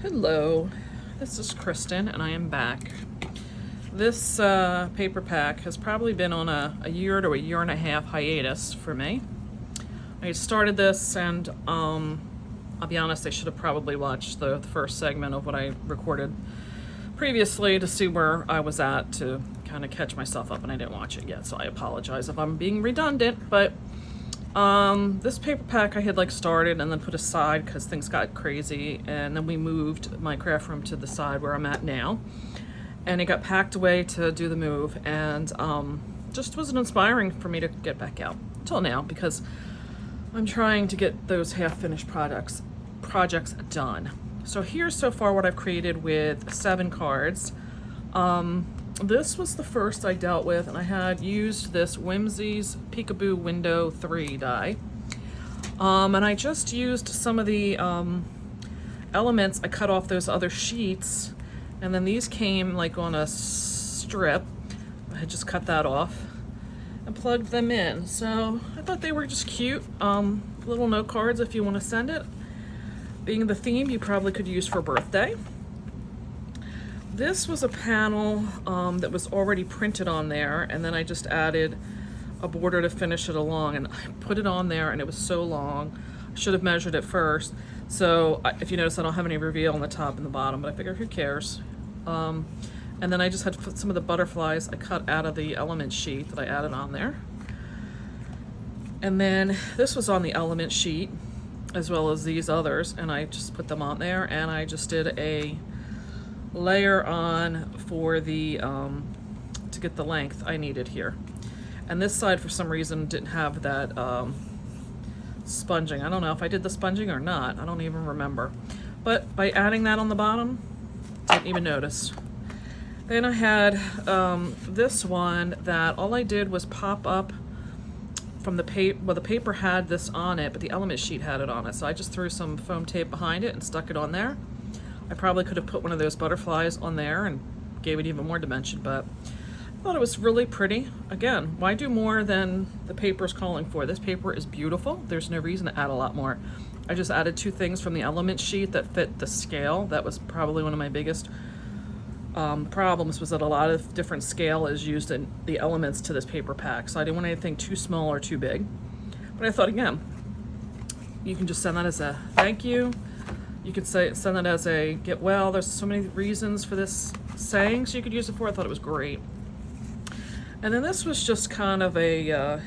Hello, this is Kristen and I am back. This paper pack has probably been on a year to a year and a half hiatus for me. I started this and I'll be honest, I should have probably watched the first segment of what I recorded previously to see where I was at to kind of catch myself up, and I didn't watch it yet, so I apologize if I'm being redundant, but this paper pack I had started and then put aside because things got crazy, and then we moved my craft room to the side where I'm at now, and it got packed away to do the move, and just wasn't inspiring for me to get back out until now because I'm trying to get those half-finished projects done. So here's so far what I've created with 7 cards. This was the first I dealt with, and I had used this Whimsy's Peekaboo Window 3 die. And I just used some of the elements. I cut off those other sheets, and then these came on a strip. I had just cut that off and plugged them in. So I thought they were just cute. Little note cards if you want to send it. Being the theme, you probably could use for birthday. This was a panel that was already printed on there, and then I just added a border to finish it along, and I put it on there and it was so long. I should have measured it first. So if you notice, I don't have any reveal on the top and the bottom, but I figured who cares. And then I just had to put some of the butterflies I cut out of the element sheet that I added on there. And then this was on the element sheet as well as these others, and I just put them on there, and I just did a layer on for the to get the length I needed here. And this side for some reason didn't have that sponging. I don't know if I did the sponging or not, I don't even remember, but by adding that on the bottom, didn't even notice. Then I had this one that all I did was pop up from the paper. Well, the paper had this on it, but the element sheet had it on it, so I just threw some foam tape behind it and stuck it on there. I probably could have put one of those butterflies on there and gave it even more dimension, but I thought it was really pretty. Again, why do more than the paper is calling for? This paper is beautiful. There's no reason to add a lot more. I just added 2 things from the element sheet that fit the scale. That was probably one of my biggest problems, was that a lot of different scale is used in the elements to this paper pack. So I didn't want anything too small or too big. But I thought, again, you can just send that as a thank you. You could send that as a get well. There's so many reasons for this saying, so you could use it for. I thought it was great. And then this was just kind of a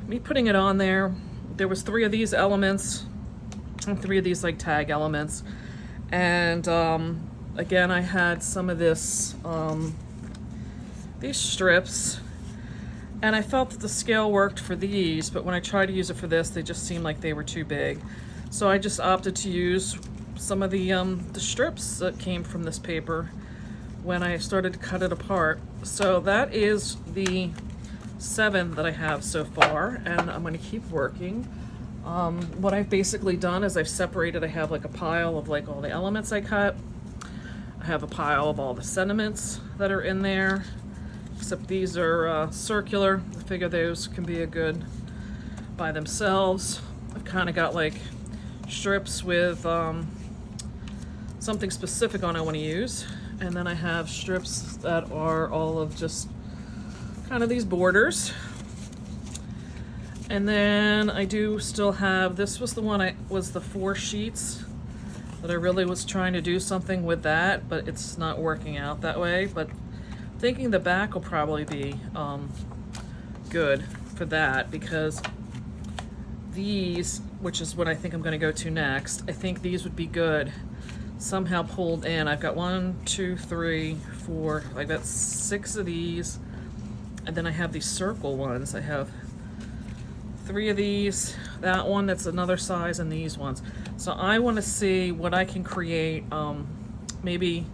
me putting it on there. There was 3 of these elements, and 3 of these tag elements, and again I had some of this these strips, and I felt that the scale worked for these, but when I tried to use it for this, they just seemed like they were too big. So I just opted to use some of the strips that came from this paper when I started to cut it apart. So that is the 7 that I have so far, and I'm going to keep working. What I've basically done is I've separated. I have a pile of all the elements I cut. I have a pile of all the sentiments that are in there, except these are circular. I figure those can be a good by themselves. I've kind of got strips with something specific on I want to use, and then I have strips that are all of just kind of these borders. And then I do still have, this was the one was the 4 sheets that I really was trying to do something with that, but it's not working out that way. But thinking the back will probably be good for that, because these, which is what I think I'm going to go to next, I think these would be good somehow pulled in. I've got 1, 2, 3, 4, I've got 6 of these, and then I have these circle ones. I have 3 of these, that one that's another size, and these ones. So I want to see what I can create. Maybe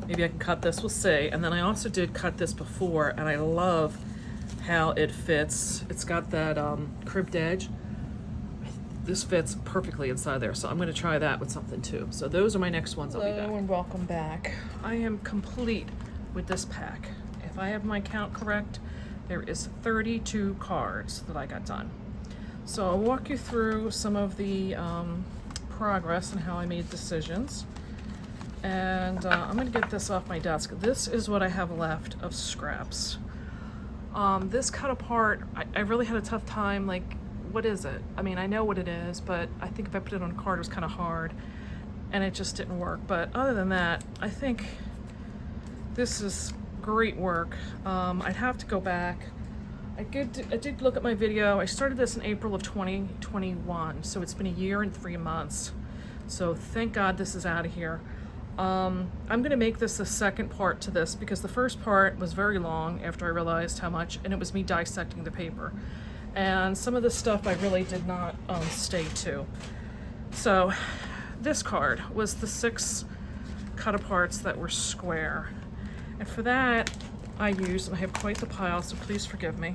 I can cut this, we'll see. And then I also did cut this before, and I love how it fits. It's got that crimped edge. This fits perfectly inside there, so I'm going to try that with something too. So those are my next ones. I'll be back. Hello and welcome back. I am complete with this pack. If I have my count correct, there is 32 cards that I got done. So I'll walk you through some of the progress and how I made decisions. And I'm gonna get this off my desk. This is what I have left of scraps. This cut apart, I really had a tough time, like, what is it? I mean, I know what it is, but I think if I put it on a card, it was kind of hard, and it just didn't work. But other than that, I think this is great work. I'd have to go back. I did look at my video. I started this in April of 2021, so it's been a year and 3 months. So thank God this is out of here. I'm gonna make this the second part to this because the first part was very long after I realized how much, and it was me dissecting the paper. And some of the stuff I really did not stay to. So this card was the 6 cut aparts that were square. And for that, I used, and I have quite the pile, so please forgive me.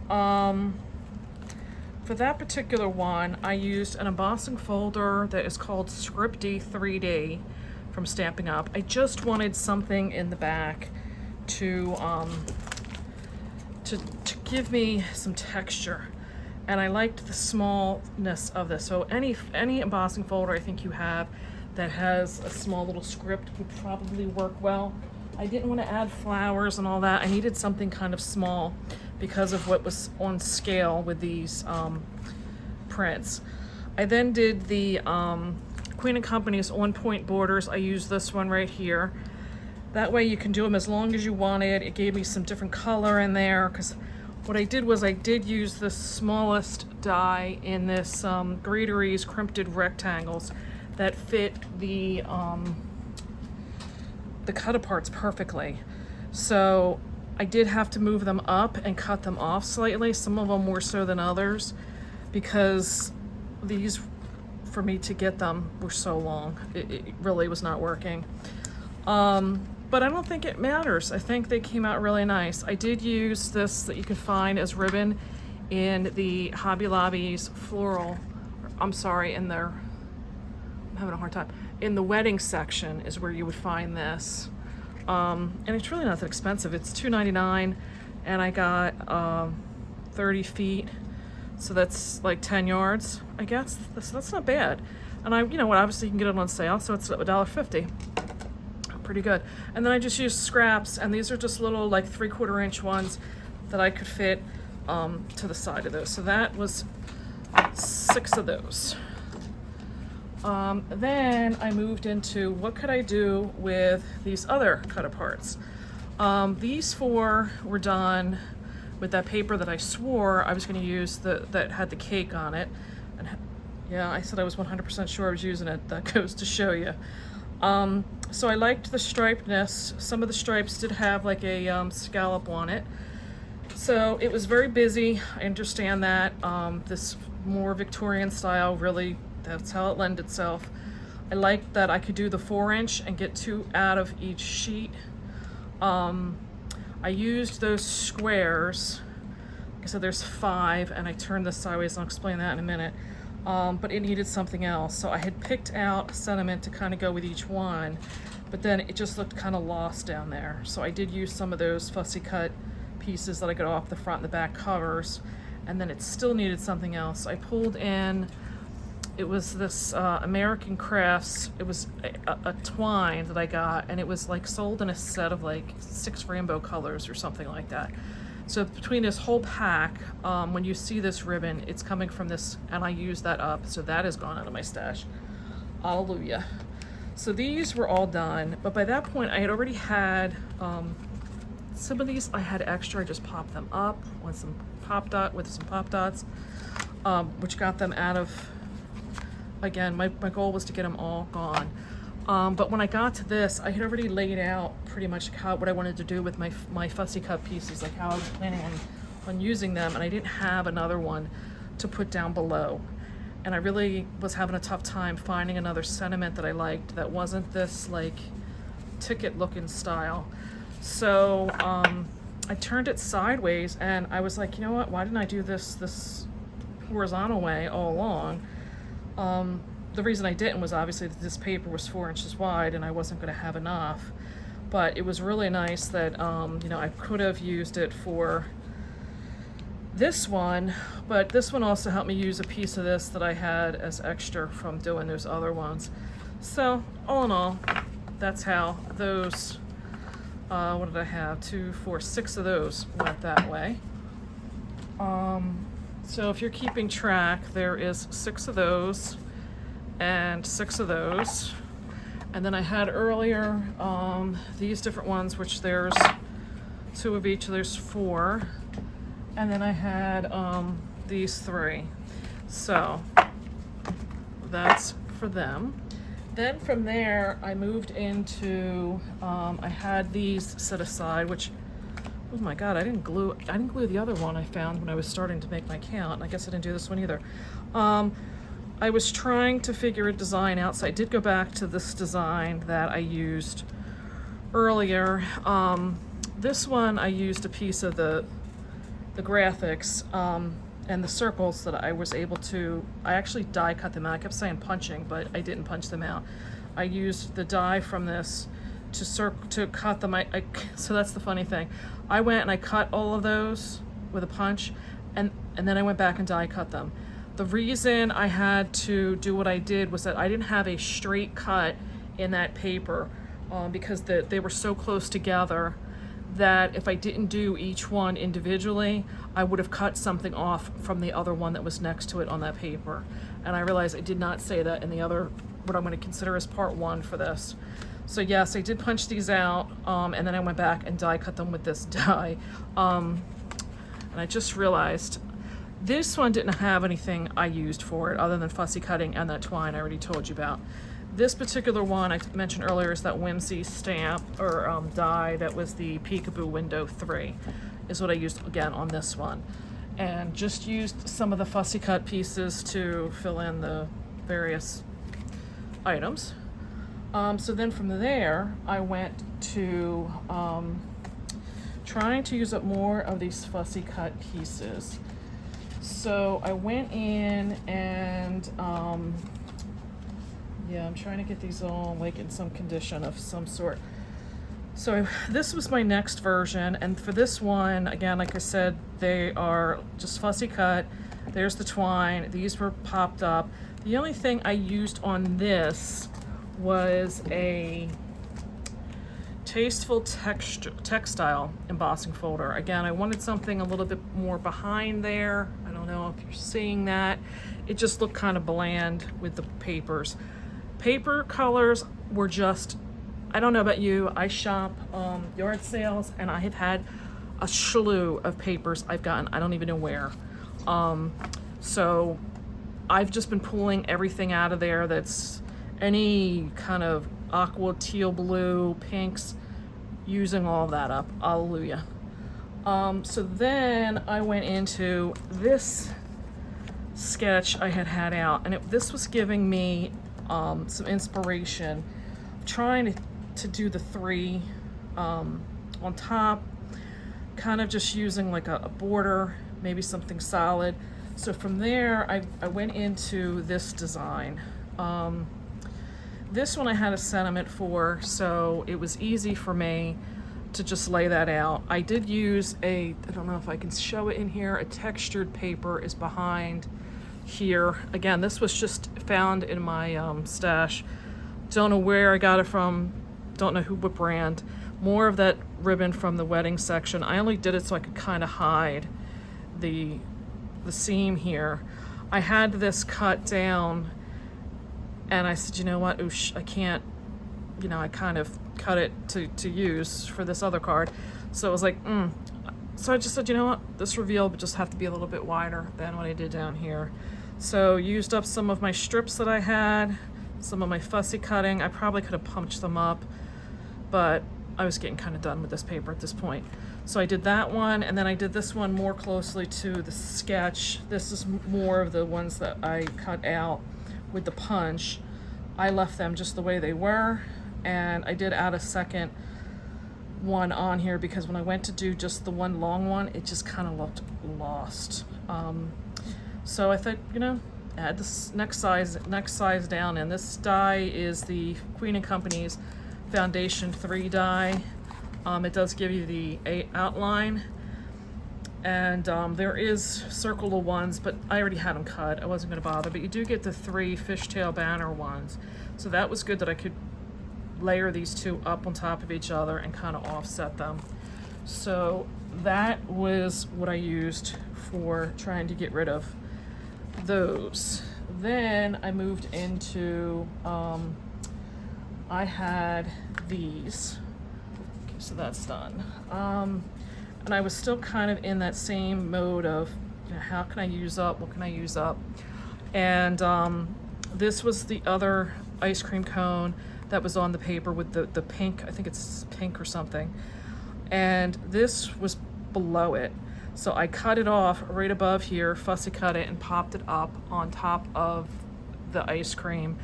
For that particular one, I used an embossing folder that is called Scripty 3D from Stampin' Up. I just wanted something in the back to give me some texture, and I liked the smallness of this. So any embossing folder I think you have that has a small little script would probably work well. I didn't want to add flowers and all that. I needed something kind of small because of what was on scale with these prints. I then did the Queen & Company's On Point borders. I used this one right here. That way you can do them as long as you wanted. It gave me some different color in there, because what I did was I did use the smallest die in this Greateries crimped rectangles that fit the cut aparts perfectly. So I did have to move them up and cut them off slightly, some of them more so than others, because these, for me to get them, were so long. It really was not working. But I don't think it matters. I think they came out really nice. I did use this that you can find as ribbon in the Hobby Lobby's floral, I'm sorry, in their, I'm having a hard time, in the wedding section is where you would find this. And it's really not that expensive. It's $2.99, and I got 30 feet, so that's like 10 yards, I guess. That's not bad. And you know what, obviously you can get it on sale, so it's $1.50. Pretty good. And then I just used scraps, and these are just little like 3/4 inch ones that I could fit to the side of those. So that was 6 of those. Then I moved into what could I do with these other cut aparts. These 4 were done with that paper that I swore I was going to use that had the cake on it. And yeah, I said I was 100% sure I was using it. That goes to show you. So I liked the stripedness. Some of the stripes did have like a scallop on it. So it was very busy. I understand that. This more Victorian style, really, that's how it lent itself. I liked that I could do the 4-inch and get 2 out of each sheet. I used those squares. Like I said, there's 5, and I turned this sideways, and I'll explain that in a minute. But it needed something else. So I had picked out sentiment to kind of go with each one, but then it just looked kind of lost down there. So I did use some of those fussy cut pieces that I got off the front and the back covers, and then it still needed something else. I pulled in, it was this American Crafts, it was a twine that I got, and it was like sold in a set of like 6 rainbow colors or something like that. So between this whole pack, when you see this ribbon, it's coming from this, and I used that up, so that has gone out of my stash. Hallelujah. So these were all done, but by that point I had already had, some of these I had extra. I just popped them up with some pop dots, which got them out of, again, my goal was to get them all gone. But when I got to this, I had already laid out pretty much what I wanted to do with my fussy cut pieces, like how I was planning on using them, and I didn't have another one to put down below. And I really was having a tough time finding another sentiment that I liked that wasn't this like ticket looking style. So I turned it sideways, and I was like, you know what, why didn't I do this horizontal way all along? The reason I didn't was obviously that this paper was 4 inches wide and I wasn't going to have enough, but it was really nice that, you know, I could have used it for this one, but this one also helped me use a piece of this that I had as extra from doing those other ones. So all in all, that's how those, what did I have? 2, 4, 6 of those went that way. So if you're keeping track, there is 6 of those and 6 of those. And then I had earlier these different ones, which there's 2 of each, there's 4. And then I had these 3. So that's for them. Then from there, I moved into, I had these set aside, which, oh my God, I didn't glue the other one I found when I was starting to make my count. And I guess I didn't do this one either. I was trying to figure a design out, so I did go back to this design that I used earlier. This one, I used a piece of the graphics and the circles that I was able to, I actually die cut them out. I kept saying punching, but I didn't punch them out. I used the die from this to cut them. So that's the funny thing. I went and I cut all of those with a punch, and then I went back and die cut them. The reason I had to do what I did was that I didn't have a straight cut in that paper because they were so close together that if I didn't do each one individually, I would have cut something off from the other one that was next to it on that paper. And I realized I did not say that in the other, what I'm going to consider as part 1 for this. So yes, I did punch these out, and then I went back and die cut them with this die. And I just realized this one didn't have anything I used for it other than fussy cutting and that twine I already told you about. This particular one I mentioned earlier is that Whimsy stamp or die that was the Peekaboo Window 3 is what I used again on this one. And just used some of the fussy cut pieces to fill in the various items. So then from there, I went to trying to use up more of these fussy cut pieces. So I went in and yeah, I'm trying to get these all like in some condition of some sort. So this was my next version, and for this one, again, like I said, they are just fussy cut. There's the twine. These were popped up. The only thing I used on this was a Tasteful Textile embossing folder. Again, I wanted something a little bit more behind there. I don't know if you're seeing that. It just looked kind of bland with the papers. Paper colors were just, I don't know about you, I shop yard sales, and I have had a slew of papers I've gotten, I don't even know where. So I've just been pulling everything out of there that's any kind of aqua, teal blue, pinks, using all of that up. Hallelujah. So then I went into this sketch I had out, and this was giving me some inspiration. Trying to do the 3 on top, kind of just using like a border, maybe something solid. So from there, I went into this design. This one I had a sentiment for, so it was easy for me to just lay that out. I did use I don't know if I can show it in here, a textured paper is behind here. Again, this was just found in my stash. Don't know where I got it from, don't know what brand. More of that ribbon from the wedding section. I only did it so I could kind of hide the seam here. I had this cut down, and I said, you know what, oosh, I can't, you know, I kind of cut it to use for this other card. So it was like, So I just said, you know what, this reveal would just have to be a little bit wider than what I did down here. So used up some of my strips that I had, some of my fussy cutting. I probably could have punched them up, but I was getting kind of done with this paper at this point. So I did that one, and then I did this one more closely to the sketch. This is more of the ones that I cut out with the punch. I left them just the way they were, and I did add a second one on here because when I went to do just the one long one, it just kind of looked lost. So I thought, you know, add this next size down, and this die is the Queen & Company's Foundation 3 die. It does give you the outline, And there is circular ones, but I already had them cut. I wasn't going to bother. But you do get the 3 fishtail banner ones. So that was good that I could layer these 2 up on top of each other and kind of offset them. So that was what I used for trying to get rid of those. Then I moved into, I had these. Okay, so that's done. And I was still kind of in that same mode of, you know, how can I use up? What can I use up? And this was the other ice cream cone that was on the paper with the pink, I think it's pink or something. And this was below it. So I cut it off right above here, fussy cut it, and popped it up on top of the ice cream.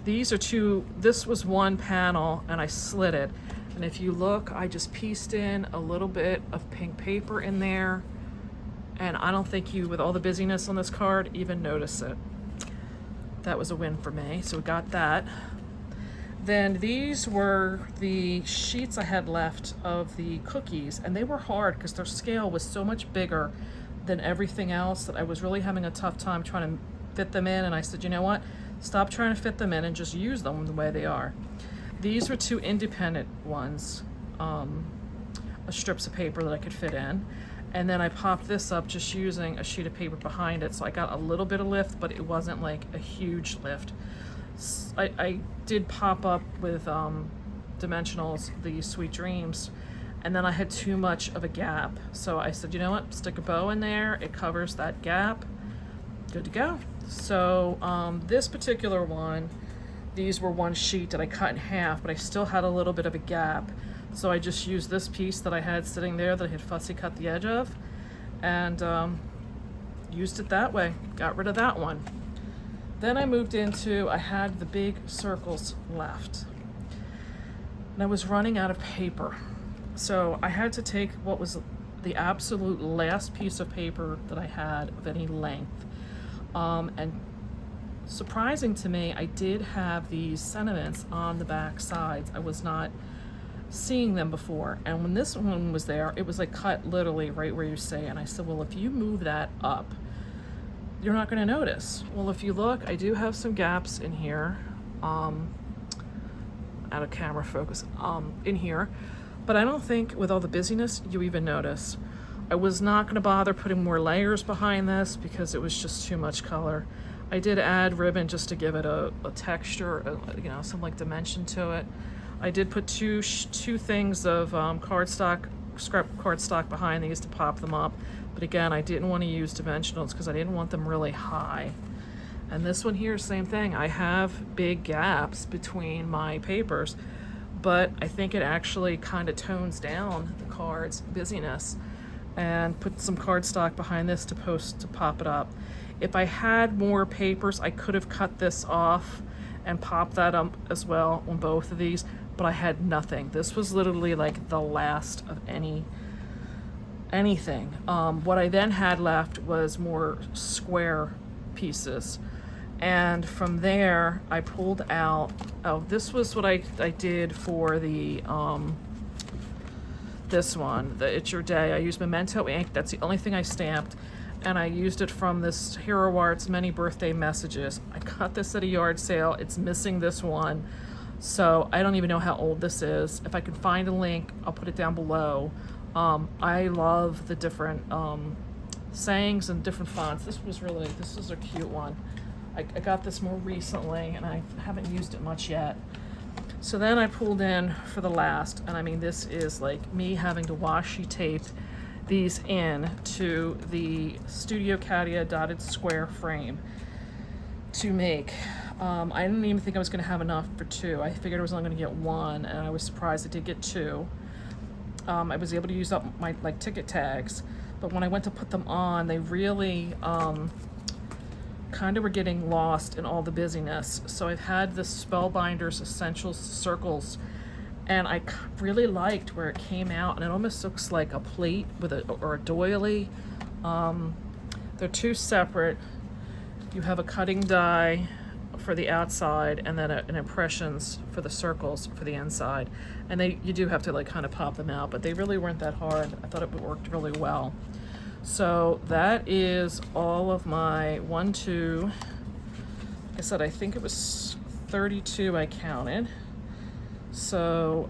These are 2, this was 1 panel, and I slid it. And if you look, I just pieced in a little bit of pink paper in there. And I don't think you, with all the busyness on this card, even notice it. That was a win for me, so we got that. Then these were the sheets I had left of the cookies, and they were hard because their scale was so much bigger than everything else that I was really having a tough time trying to fit them in. And I said, you know what? Stop trying to fit them in and just use them the way they are. These were 2 independent ones, strips of paper that I could fit in. And then I popped this up just using a sheet of paper behind it. So I got a little bit of lift, but it wasn't like a huge lift. I did pop up with dimensionals, the Sweet Dreams, and then I had too much of a gap. So I said, you know what, stick a bow in there, it covers that gap, good to go. So this particular one, these were 1 sheet that I cut in half, but I still had a little bit of a gap. So I just used this piece that I had sitting there that I had fussy cut the edge of, and used it that way, got rid of that one. Then I moved into, I had the big circles left, and I was running out of paper. So I had to take what was the absolute last piece of paper that I had of any length. And surprising to me, I did have these sentiments on the back sides. I was not seeing them before. And when this one was there, it was like cut literally right where you see it. And I said, well, if you move that up, you're not going to notice. Well, if you look, I do have some gaps in here, out of camera focus, in here, but I don't think with all the busyness you even notice. I was not going to bother putting more layers behind this because it was just too much color. I did add ribbon just to give it a texture, you know, some like dimension to it. I did put two things of cardstock, scrap cardstock behind these to pop them up. But again, I didn't want to use dimensionals because I didn't want them really high. And this one here, same thing. I have big gaps between my papers, but I think it actually kind of tones down the card's busyness. And put some cardstock behind this to pop it up. If I had more papers, I could have cut this off and popped that up as well on both of these, but I had nothing. This was literally like the last of anything. What I then had left was more square pieces. And from there, I pulled out, oh, this was what I did for the, this one, the It's Your Day. I used Memento ink, that's the only thing I stamped. And I used it from this Hero Arts Many Birthday Messages. I got this at a yard sale. It's missing this one. So I don't even know how old this is. If I can find a link, I'll put it down below. I love the different sayings and different fonts. This is a cute one. I got this more recently and I haven't used it much yet. So then I pulled in for the last, and I mean, this is like me having to washi tape these in to the Studio Cadia dotted square frame to make. I didn't even think I was going to have enough for 2. I figured I was only going to get 1, and I was surprised I did get 2. I was able to use up my like ticket tags, but when I went to put them on, they really kind of were getting lost in all the busyness. So I've had the Spellbinders Essentials Circles, and I really liked where it came out, and it almost looks like a plate with or a doily. They're 2 separate. You have a cutting die for the outside, and then an impressions for the circles for the inside. And you do have to like kind of pop them out, but they really weren't that hard. I thought it worked really well. So that is all of my 1, 2, like I said, I think it was 32 I counted. So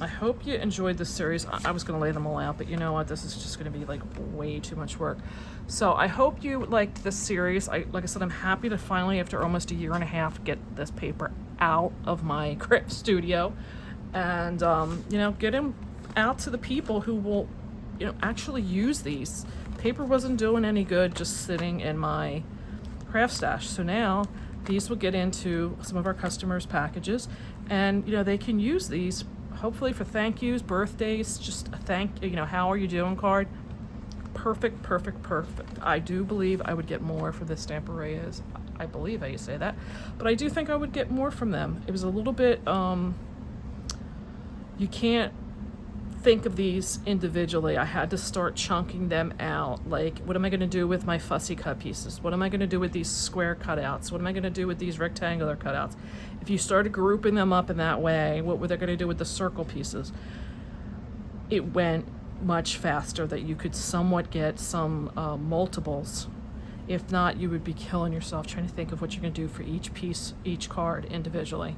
I hope you enjoyed this series. I was going to lay them all out, but you know what? This is just going to be like way too much work. So I hope you liked this series. Like I said, I'm happy to finally, after almost a year and a half, get this paper out of my craft studio and, you know, get them out to the people who will, you know, actually use these. Paper wasn't doing any good just sitting in my craft stash. So now these will get into some of our customers' packages, and, you know, they can use these hopefully for thank yous, birthdays, just a you know, how are you doing card. Perfect, perfect, perfect. I do believe I would get more for the Stamperias. I believe how you say that, but I do think I would get more from them. It was a little bit, you can't think of these individually. I had to start chunking them out. Like, what am I going to do with my fussy cut pieces? What am I going to do with these square cutouts? What am I going to do with these rectangular cutouts? If you started grouping them up in that way, what were they going to do with the circle pieces? It went much faster that you could somewhat get some multiples. If not, you would be killing yourself trying to think of what you're going to do for each piece, each card individually.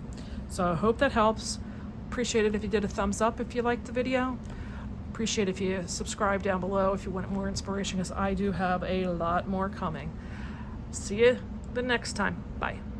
So I hope that helps. Appreciate it if you did a thumbs up if you liked the video. Appreciate if you subscribe down below if you want more inspiration, because I do have a lot more coming. See you the next time. Bye.